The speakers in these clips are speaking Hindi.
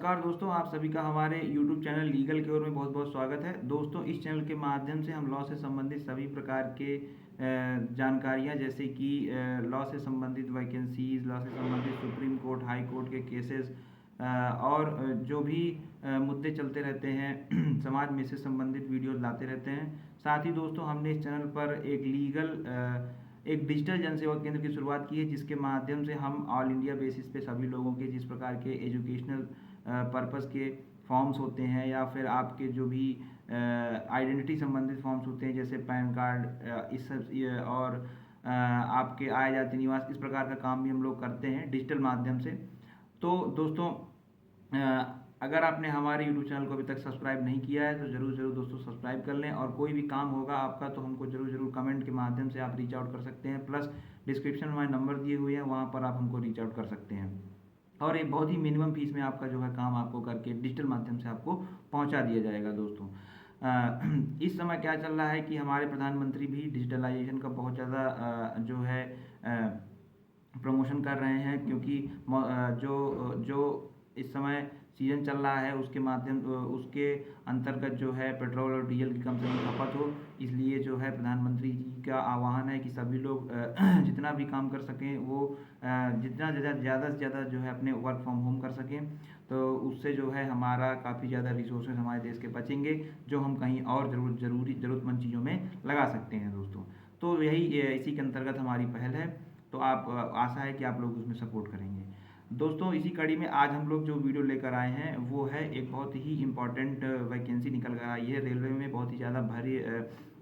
नमस्कार दोस्तों, आप सभी का हमारे YouTube चैनल लीगल की ओर में बहुत बहुत स्वागत है। दोस्तों, इस चैनल के माध्यम से हम लॉ से संबंधित सभी प्रकार के जानकारियां, जैसे कि लॉ से संबंधित वैकेंसीज, लॉ से संबंधित सुप्रीम कोर्ट, हाई कोर्ट के केसेस और जो भी मुद्दे चलते रहते हैं समाज में से संबंधित वीडियोस लाते रहते हैं। साथ ही दोस्तों, हमने इस चैनल पर एक डिजिटल जनसेवा केंद्र की शुरुआत की है, जिसके माध्यम से हम ऑल इंडिया बेसिस पे सभी लोगों के जिस प्रकार के एजुकेशनल पर्पस के फॉर्म्स होते हैं या फिर आपके जो भी आइडेंटिटी संबंधित फॉर्म्स होते हैं, जैसे पैन कार्ड इस सब और आपके आय जाति निवास, इस प्रकार का काम भी हम लोग करते हैं डिजिटल माध्यम से। तो दोस्तों, अगर आपने हमारे YouTube चैनल को अभी तक सब्सक्राइब नहीं किया है तो ज़रूर ज़रूर दोस्तों सब्सक्राइब कर लें। और कोई भी काम होगा आपका तो हमको ज़रूर ज़रूर कमेंट के माध्यम से आप रीच आउट कर सकते हैं। प्लस डिस्क्रिप्शन में हमारे नंबर दिए हुए हैं, वहाँ पर आप हमको रीच आउट कर सकते हैं। और एक बहुत ही मिनिमम फीस में आपका जो है काम आपको करके डिजिटल माध्यम से आपको पहुँचा दिया जाएगा। दोस्तों, इस समय क्या चल रहा है कि हमारे प्रधानमंत्री भी डिजिटलाइजेशन का बहुत ज़्यादा जो है प्रमोशन कर रहे हैं, क्योंकि जो इस समय सीजन चल रहा है उसके अंतर्गत जो है पेट्रोल और डीजल की कम से कम खपत हो, इसलिए जो है प्रधानमंत्री जी का आह्वान है कि सभी लोग जितना भी काम कर सकें वो जितना ज़्यादा से ज़्यादा जो है अपने वर्क फ्रॉम होम कर सकें, तो उससे जो है हमारा काफ़ी ज़्यादा रिसोर्सेज हमारे देश के बचेंगे, जो हम कहीं और ज़रूरतमंद चीज़ों में लगा सकते हैं। दोस्तों, तो यही इसी के अंतर्गत हमारी पहल है, तो आप आशा है कि आप लोग उसमें सपोर्ट करेंगे। दोस्तों, इसी कड़ी में आज हम लोग जो वीडियो लेकर आए हैं वो है एक बहुत ही इम्पॉर्टेंट वैकेंसी निकल कर आई है। रेलवे में बहुत ही ज़्यादा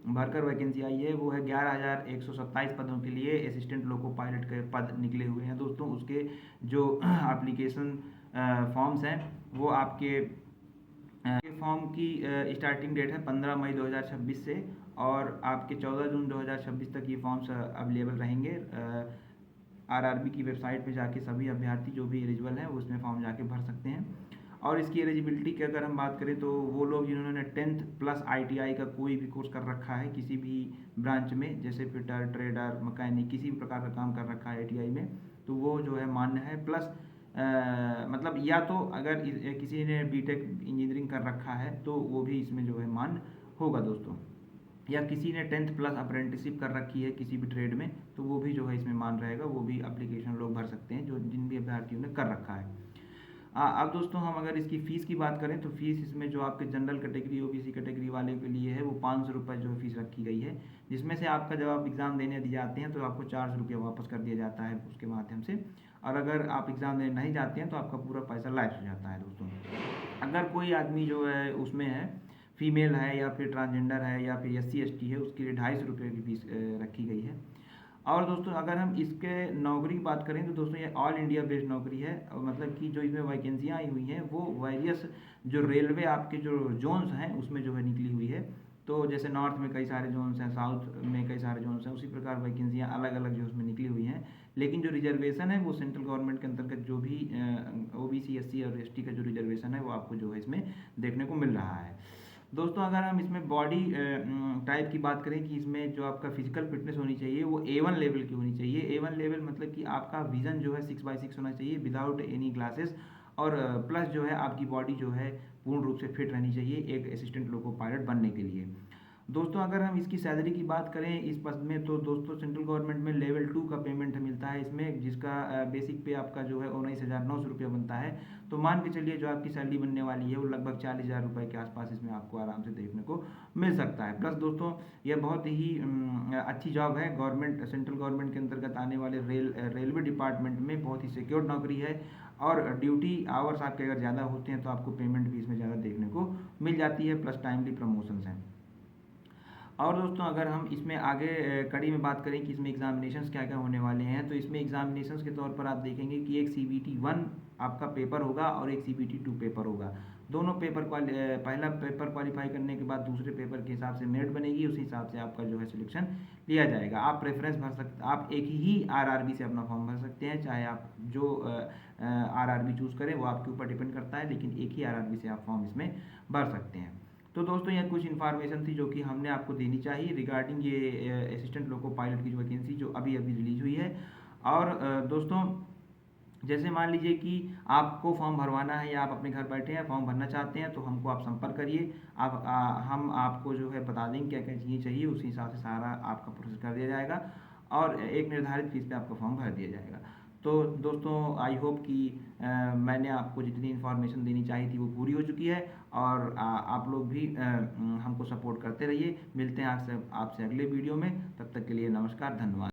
भरकर वैकेंसी आई है। वो है 11,127 पदों के लिए असिस्टेंट लोको पायलट के पद निकले हुए हैं। दोस्तों, उसके जो एप्लीकेशन फॉर्म्स हैं वो आपके फॉर्म की स्टार्टिंग डेट है 15 मई 2026 से, और आपके 14 जून 2026 तक ये फॉर्म्स अवेलेबल रहेंगे। आरआरबी की वेबसाइट पे जाके सभी अभ्यर्थी जो भी एलिजिबल हैं वो इसमें फॉर्म जाके भर सकते हैं। और इसकी एलिजिबिलिटी की अगर हम बात करें तो वो लोग जिन्होंने 10th प्लस ITI का कोई भी कोर्स कर रखा है किसी भी ब्रांच में, जैसे फिटर, ट्रेडर, मैकेनिक, किसी भी प्रकार का काम कर रखा है ITI में, तो वो जो है मान्य है। प्लस मतलब या तो अगर किसी ने बीटेक इंजीनियरिंग कर रखा है तो वो भी इसमें जो है मान्य होगा। दोस्तों, या किसी ने 10th प्लस अप्रेंटिसशिप कर रखी है किसी भी ट्रेड में, तो वो भी जो है इसमें मान रहेगा, वो भी एप्लीकेशन लोग भर सकते हैं जिन भी अभ्यर्थियों ने कर रखा है। अब दोस्तों, हम अगर इसकी फ़ीस की बात करें तो फीस इसमें जो आपके जनरल कैटेगरी OBC कैटेगरी वाले के लिए है वो 500 रुपये जो फीस रखी गई है, जिसमें से आपका जब आप एग्ज़ाम देने दिए जाते हैं तो आपको 400 रुपये वापस कर दिया जाता है उसके माध्यम से। और अगर आप एग्ज़ाम देने नहीं जाते हैं तो आपका पूरा पैसा लैप्स हो जाता है। दोस्तों, अगर कोई आदमी जो है उसमें है, फीमेल है या फिर ट्रांसजेंडर है या फिर SC ST है, उसके लिए 250 रुपये की फीस रखी गई है। और दोस्तों, अगर हम इसके नौकरी की बात करें तो दोस्तों ये ऑल इंडिया बेस्ड नौकरी है, मतलब कि जो इसमें वैकेंसियाँ आई हुई हैं वो वेरियस जो रेलवे आपके जो जोन्स हैं उसमें जो है निकली हुई है। तो जैसे नॉर्थ में कई सारे जोन्स हैं, साउथ में कई सारे जोन्स हैं, उसी प्रकार वैकेंसियाँ अलग अलग जो उसमें निकली हुई हैं। लेकिन जो रिजर्वेशन है वो सेंट्रल गवर्नमेंट के अंतर्गत जो भी OBC SC और ST का जो रिजर्वेशन है वो आपको जो है इसमें देखने को मिल रहा है। दोस्तों, अगर हम इसमें बॉडी टाइप की बात करें कि इसमें जो आपका फिजिकल फिटनेस होनी चाहिए वो A1 लेवल की होनी चाहिए। A1 लेवल मतलब कि आपका विजन जो है 6/6 होना चाहिए विदाउट एनी ग्लासेस, और प्लस जो है आपकी बॉडी जो है पूर्ण रूप से फिट रहनी चाहिए एक असिस्टेंट लोको पायलट बनने के लिए। दोस्तों, अगर हम इसकी सैलरी की बात करें इस पद में तो दोस्तों सेंट्रल गवर्नमेंट में लेवल 2 का पेमेंट मिलता है इसमें, जिसका बेसिक पे आपका जो है 19,900 रुपये बनता है। तो मान के चलिए जो आपकी सैलरी बनने वाली है वो लगभग 40,000 रुपये के आसपास इसमें आपको आराम से देखने को मिल सकता है। प्लस दोस्तों, यह बहुत ही अच्छी जॉब है। गवर्नमेंट सेंट्रल गवर्नमेंट के अंतर्गत आने वाले रेलवे डिपार्टमेंट में बहुत ही सिक्योर नौकरी है, और ड्यूटी आवर्स आपके अगर ज़्यादा होते हैं तो आपको पेमेंट भी इसमें ज़्यादा देखने को मिल जाती है, प्लस टाइमली प्रमोशंस हैं। और दोस्तों, अगर हम इसमें आगे कड़ी में बात करें कि इसमें एग्जामिनेशंस क्या क्या होने वाले हैं, तो इसमें एग्जामिनेशंस के तौर पर आप देखेंगे कि एक CBT 1 आपका पेपर होगा और एक CBT 2 पेपर होगा। दोनों पेपर पहला पेपर क्वालिफाई करने के बाद दूसरे पेपर के हिसाब से मेरिट बनेगी, उसी हिसाब से आपका जो है सिलेक्शन लिया जाएगा। आप प्रेफरेंस भर सकते, आप एक ही RRB से अपना फॉर्म भर सकते हैं, चाहे आप जो RRB चूज़ करें वो आपके ऊपर डिपेंड करता है, लेकिन एक ही RRB से आप फॉर्म इसमें भर सकते हैं। तो दोस्तों, यह कुछ इन्फॉर्मेशन थी जो कि हमने आपको देनी चाहिए रिगार्डिंग ये असिस्टेंट लोको पायलट की जो वैकेंसी जो अभी अभी रिलीज हुई है। और दोस्तों, जैसे मान लीजिए कि आपको फॉर्म भरवाना है या आप अपने घर बैठे हैं फॉर्म भरना चाहते हैं तो हमको आप संपर्क करिए। हम आपको जो है बता देंगे क्या क्या चीज़ें चाहिए, उसी हिसाब से सारा आपका प्रोसेस कर दिया जाएगा और एक निर्धारित फीस पे आपका फॉर्म भर दिया जाएगा। तो दोस्तों आई होप कि मैंने आपको जितनी इन्फॉर्मेशन देनी चाहिए थी वो पूरी हो चुकी है और आप लोग भी हमको सपोर्ट करते रहिए। मिलते हैं आपसे अगले वीडियो में, तब तक के लिए नमस्कार, धन्यवाद।